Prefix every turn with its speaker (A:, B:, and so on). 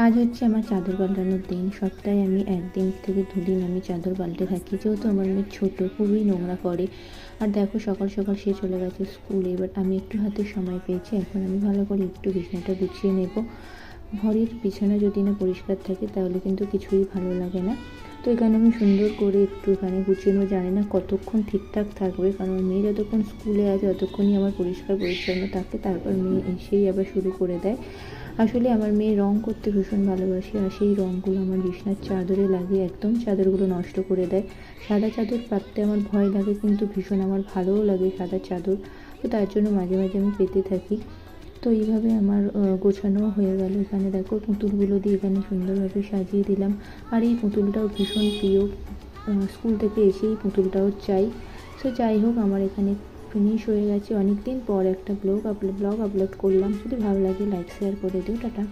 A: আজ হচ্ছে আমার চাদর পাল্টানোর দিন। সপ্তাহে আমি ১ দিন থেকে ২ দিন আমি চাদর পাল্টে থাকি। যেহেতু আমার মেয়ে ছোট, খুবই নোংরা করে। আর দেখো সকাল সকাল সে চলে গেছে স্কুলে। এবার আমি একটু হাতে সময় পেয়েছি। এখন আমি ভালো করে একটু বিছানাটা গুছিয়ে নেব। ঘরের বিছানা যদি না পরিষ্কার থাকে তাহলে কিন্তু কিছুই ভালো লাগে না। তো এখানে আমি সুন্দর করে একটুখানি গুছিয়ে নেবো। জানি না কতক্ষণ ঠিকঠাক থাকবে, কারণ মেয়ে যতক্ষণ স্কুলে আছে ততক্ষণই আমার পরিষ্কার পরিচ্ছন্ন থাকে। তারপর মেয়ে এসেই আবার শুরু করে দেয়। আসলে আমার মেয়ে রং করতে ভীষণ ভালোবাসে, আর সেই রঙগুলো আমার বিছানার চাদরে লাগিয়ে একদম চাদরগুলো নষ্ট করে দেয়। সাদা চাদর পাততে আমার ভয় লাগে, কিন্তু ভীষণ আমার ভালোও লাগে সাদা চাদর। তো তার জন্য মাঝে মাঝে আমি পেতে থাকি। তো এইভাবে আমার গোছানোও হয়ে গেল। এখানে দেখো পুতুলগুলো দিয়ে এখানে সুন্দরভাবে সাজিয়ে দিলাম। আর এই পুতুলটাও ভীষণ প্রিয়, স্কুল থেকে এসেই পুতুলটাও চাই। সো যাই হোক, আমার এখানে ফিনিশ হয়ে গেছে। অনেক দিন পর একটা ব্লগ আপলোড করলাম। যদি ভালো লাগে লাইক শেয়ার করে দিও। টাটা।